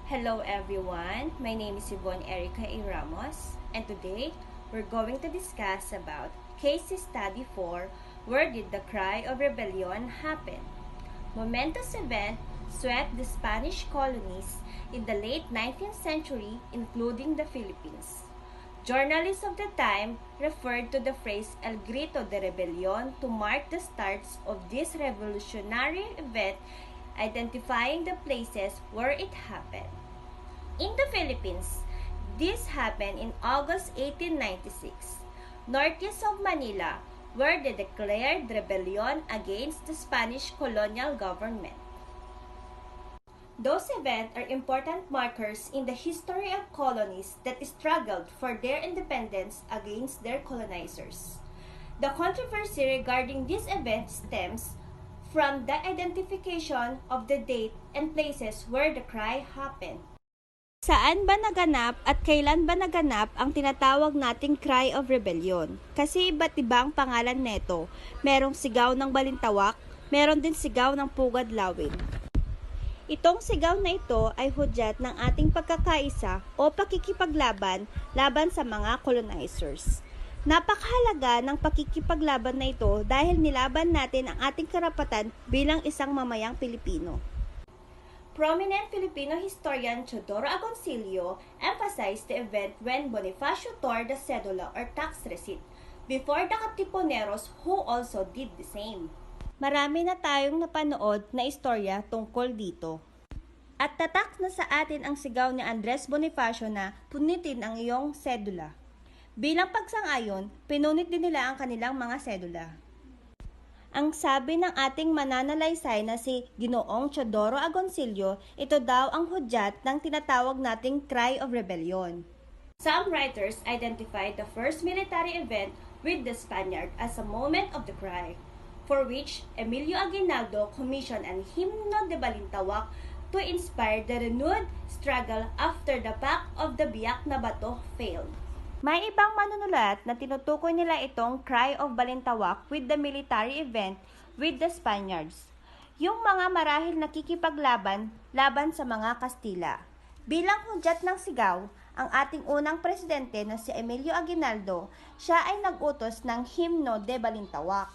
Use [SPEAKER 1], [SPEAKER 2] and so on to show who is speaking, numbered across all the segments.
[SPEAKER 1] Hello everyone, my name is Yvonne Erica A. Ramos, and today we're going to discuss about case study 4, where did the cry of rebellion happen? Momentous event swept the Spanish colonies in the late 19th century, including the Philippines. Journalists of the time referred to the phrase El Grito de Rebelión to mark the start of this revolutionary event, identifying the places where it happened. In the Philippines, this happened in August 1896, northeast of Manila, where they declared rebellion against the Spanish colonial government. Those events are important markers in the history of colonies that struggled for their independence against their colonizers. The controversy regarding this event stems from the identification of the date and places where the cry happened. Saan ba naganap at kailan ba naganap ang tinatawag nating Cry of Rebellion? Kasi iba't ibang pangalan neto. Merong sigaw ng Balintawak, meron din sigaw ng pugad lawin. Itong sigaw na ito ay hudyat ng ating pagkakaisa o pakikipaglaban laban sa mga colonizers. Napakahalaga ng pakikipaglaban na ito dahil nilaban natin ang ating karapatan bilang isang mamayang Pilipino. Prominent Filipino historian Teodoro Agoncillo emphasized the event when Bonifacio tore the cedula or tax receipt before the Katipuneros who also did the same. Marami na tayong napanood na istorya tungkol dito. At tatak na sa atin ang sigaw ni Andres Bonifacio na punitin ang iyong sedula. Bilang pagsang-ayon, pinunit din nila ang kanilang mga sedula. Ang sabi ng ating mananalaysay na si Ginoong Teodoro Agoncillo, ito daw ang hudyat ng tinatawag nating Cry of Rebellion. Some writers identified the first military event with the Spaniard as a moment of the cry, for which Emilio Aguinaldo commissioned an hymno de Balintawak to inspire the renewed struggle after the Pact of the Biak na Bato failed. May ibang manunulat na tinutukoy nila itong Cry of Balintawak with the military event with the Spaniards, yung mga marahil nakikipaglaban laban sa mga Kastila. Bilang hudyat ng sigaw, ang ating unang presidente na si Emilio Aguinaldo, siya ay nag-utos ng hymno de Balintawak.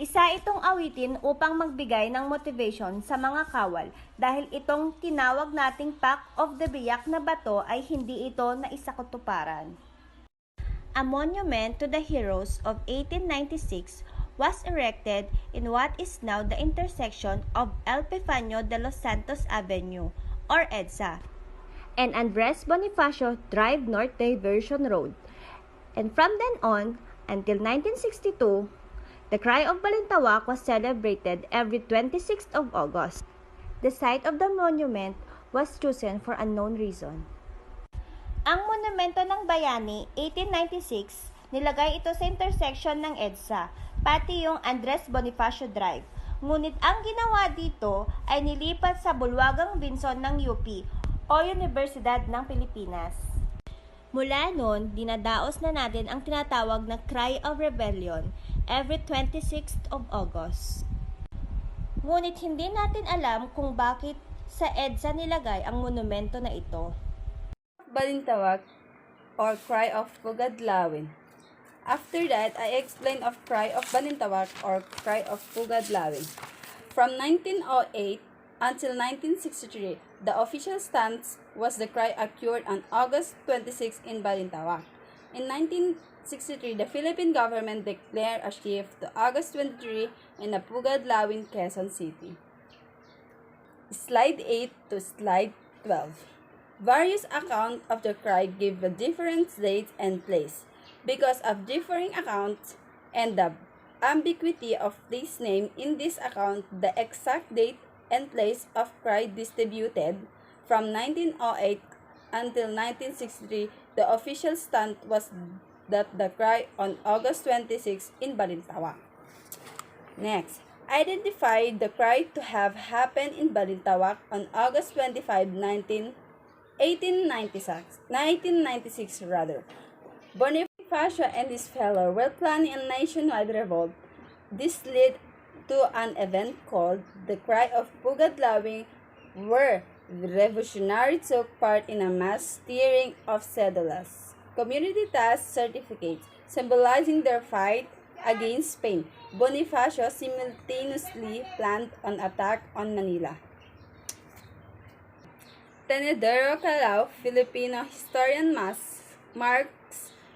[SPEAKER 1] Isa itong awitin upang magbigay ng motivation sa mga kawal dahil itong tinawag nating Pact of the Biak na Bato ay hindi ito na isakutuparan. A monument to the heroes of 1896 was erected in what is now the intersection of Epifanio de los Santos Avenue, or EDSA, and Andres Bonifacio Drive North Diversion Road. And from then on, until 1962, the Cry of Balintawak was celebrated every 26th of August. The site of the monument was chosen for unknown reason. Ang Monumento ng Bayani, 1896, nilagay ito sa intersection ng EDSA, pati yung Andres Bonifacio Drive. Ngunit ang ginawa dito ay nilipat sa Bulwagang Binson ng UP o Universidad ng Pilipinas. Mula noon, dinadaos na natin ang tinatawag na Cry of Rebellion every 26th of August. Ngunit hindi natin alam kung bakit sa EDSA nilagay ang monumento na ito.
[SPEAKER 2] Balintawak or Cry of Pugad Lawin. After that, I explain of Cry of Balintawak or Cry of Pugad Lawin. From 1908 until 1963, the official stance was the cry occurred on August 26 in Balintawak. In 1963, the Philippine government declared a shift to August 23 in the Pugad Lawin, Quezon City. Slide 8 to slide 12. Various accounts of the cry give a different date and place. Because of differing accounts and the ambiguity of this name in this account, the exact date and place of cry distributed from 1908 until 1963, the official stand was that the cry on August 26 in Balintawak. Next, identify the cry to have happened in Balintawak on August 25, 1896 rather. Bonifacio and his fellow were planning a nationwide revolt. This led to an event called the Cry of Pugad Lawin, where revolutionary took part in a mass steering of cédulas, community task certificates, symbolizing their fight against Spain. Bonifacio simultaneously planned an attack on Manila. Tenedero Calao, Filipino historian marks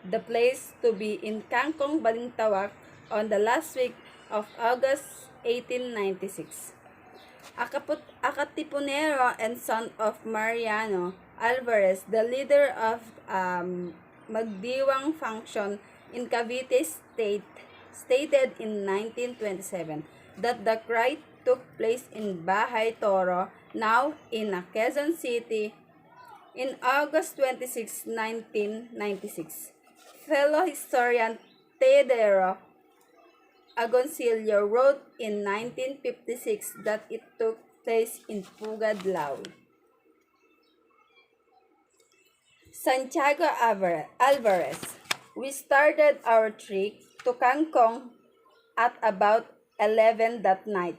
[SPEAKER 2] the place to be in Kangkong, Balintawak on the last week of August 1896. Akatipunero and son of Mariano Alvarez, the leader of Magdiwang faction in Cavite State, stated in 1927 that the cry took place in Bahay Toro, now in Quezon City, in August 26, 1996. Fellow historian Tedero Agoncillo wrote in 1956 that it took place in Pugad, Lawin. Santiago Alvarez. We started our trek to Kangkong at about 11 that night.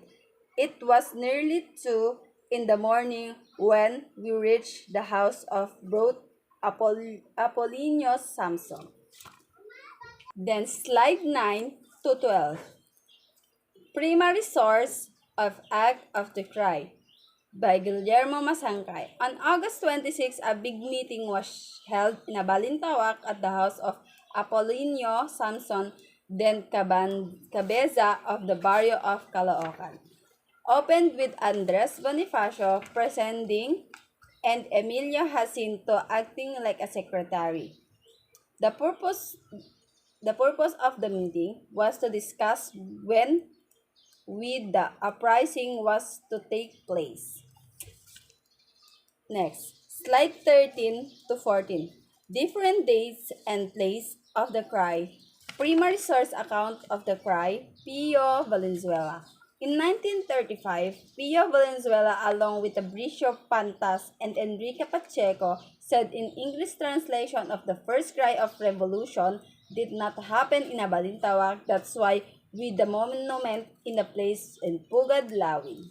[SPEAKER 2] It was nearly 2 in the morning when we reached the house of Bro Apollinio Samson. Then slide 9 to 12. Primary source of Act of the Cry by Guillermo Masangkay. On August 26, a big meeting was held in Balintawak at the house of Apollinio Samson, then Cabeza of the barrio of Caloocan. Opened with Andres Bonifacio presiding and Emilio Jacinto acting like a secretary. The purpose of the meeting was to discuss when the uprising was to take place. Next, slide 13 to 14. Different dates and place of the cry. Primary source account of the cry, Pio Valenzuela. In 1935, Pio Valenzuela, along with Fabricio Pantas and Enrique Pacheco, said in English translation of the first cry of revolution did not happen in Balintawak. That's why with the monument in the place in Pugad, Lawin.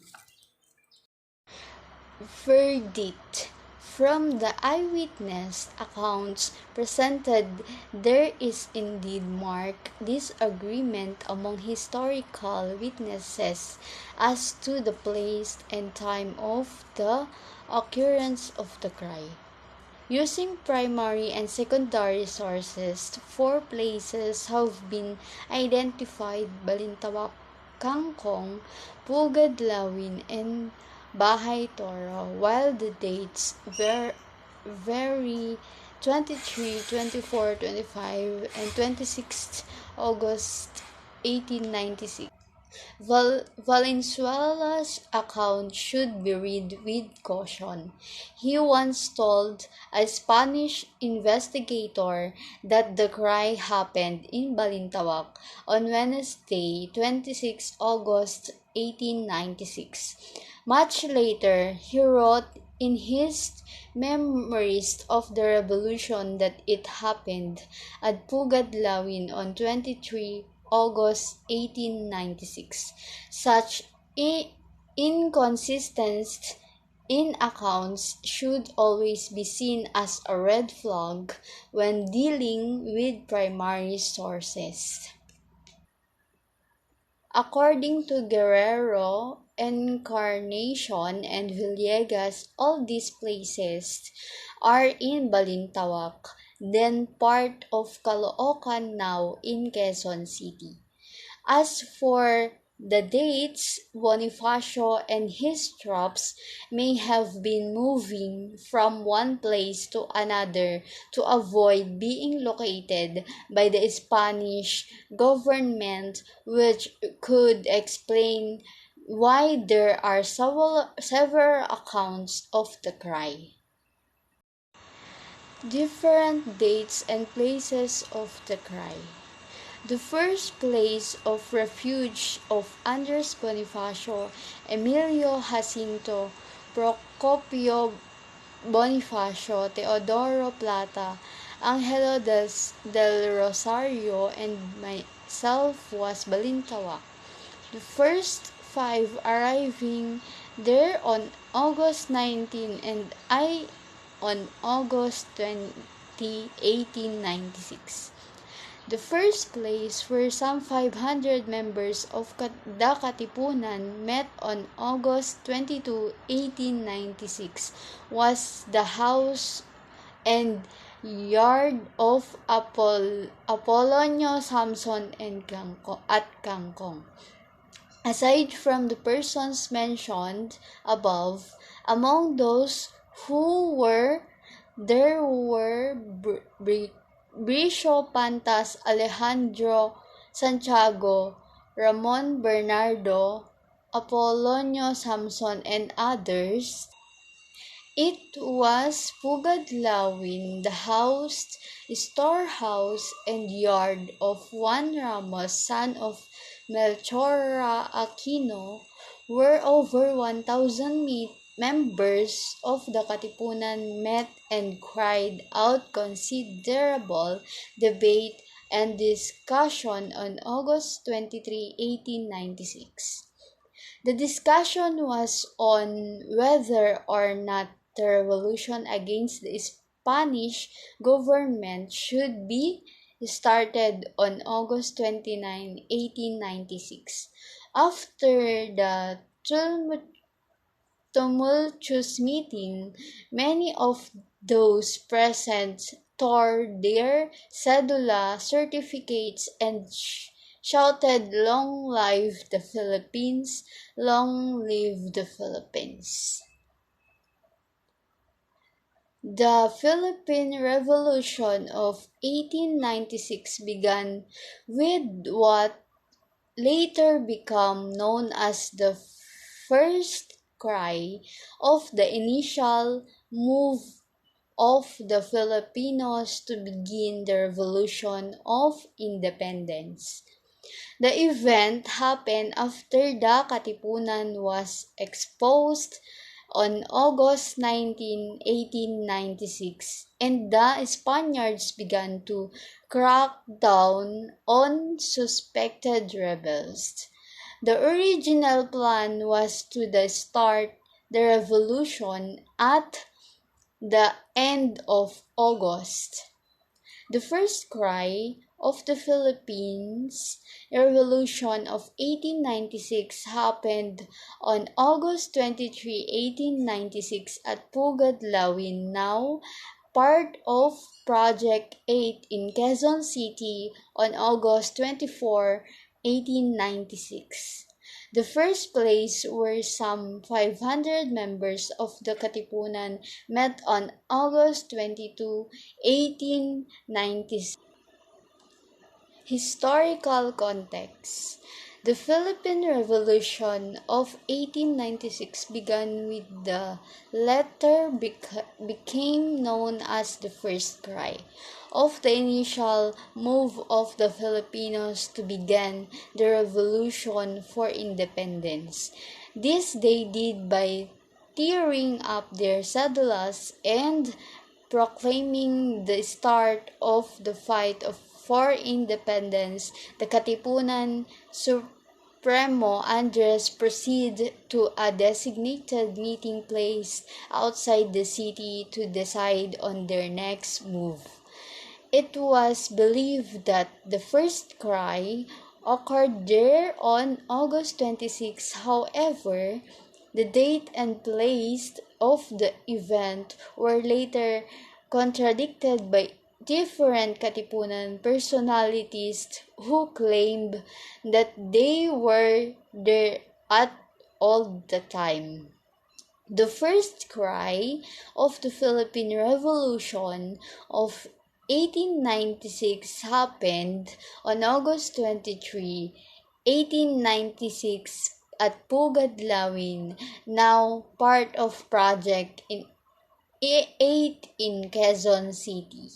[SPEAKER 3] Verdict. From the eyewitness accounts presented, there is indeed marked disagreement among historical witnesses as to the place and time of the occurrence of the cry. Using primary and secondary sources, 4 places have been identified: Balintawak, Kangkong, Pugad, Lawin, and Bahay Toro, while the dates vary 23, 24, 25, and 26 August 1896. Valenzuela's account should be read with caution. He once told a Spanish investigator that the cry happened in Balintawak on Wednesday, 26 August 1896. Much later, he wrote in his Memories of the Revolution that it happened at Pugad, Lawin on 23 August 1896. Such inconsistencies in accounts should always be seen as a red flag when dealing with primary sources. According to Guerrero, Encarnacion, and Villegas, all these places are in Balintawak, then part of Caloocan, now in Quezon City. As for the dates, Bonifacio and his troops may have been moving from one place to another to avoid being located by the Spanish government, which could explain why there are several accounts of the cry. Different dates and places of the cry. The first place of refuge of Andres Bonifacio, Emilio Jacinto, Procopio Bonifacio, Teodoro Plata, Angelo del Rosario, and myself was Balintawak. The first 5 arriving there on August 19 and I on August 20, 1896. The first place where some 500 members of the Katipunan met on August 22, 1896 was the house and yard of Apolonio Samson at Kangkong. Aside from the persons mentioned above, among those who were there were Bricio Pantas, Alejandro Santiago, Ramon Bernardo, Apolonio Samson, and others. It was pugad lawin, the house, storehouse, and yard of Juan Ramos, son of Melchora Aquino, where over 1,000 members of the Katipunan met and cried out considerable debate and discussion on August 23, 1896. The discussion was on whether or not the revolution against the Spanish government should be started on August 29, 1896. After the tumultuous meeting, many of those present tore their cedula certificates and shouted, "Long live the Philippines! Long live the Philippines!" The Philippine Revolution of 1896 began with what later became known as the first cry of the initial move of the Filipinos to begin the Revolution of Independence. The event happened after the Katipunan was exposed on August 19, 1896, and the Spaniards began to crack down on suspected rebels. The original plan was to start the revolution at the end of August. The first cry of the Philippines Revolution of 1896 happened on August 23, 1896 at Pugad, Lawin, now part of Project 8 in Quezon City on August 24, 1896. The first place where some 500 members of the Katipunan met on August 22, 1896. Historical context. The Philippine Revolution of 1896 began with the latter became known as the first cry of the initial move of the Filipinos to begin the revolution for independence. This they did by tearing up their cedulas and proclaiming the start of the fight for independence. The Katipunan Supremo Andres proceeded to a designated meeting place outside the city to decide on their next move. It was believed that the first cry occurred there on August 26. However, the date and place of the event were later contradicted by different Katipunan personalities who claimed that they were there at all the time. The first cry of the Philippine Revolution of 1896 happened on August 23, 1896 at Pugad, Lawin, now part of Project 8 in Quezon City.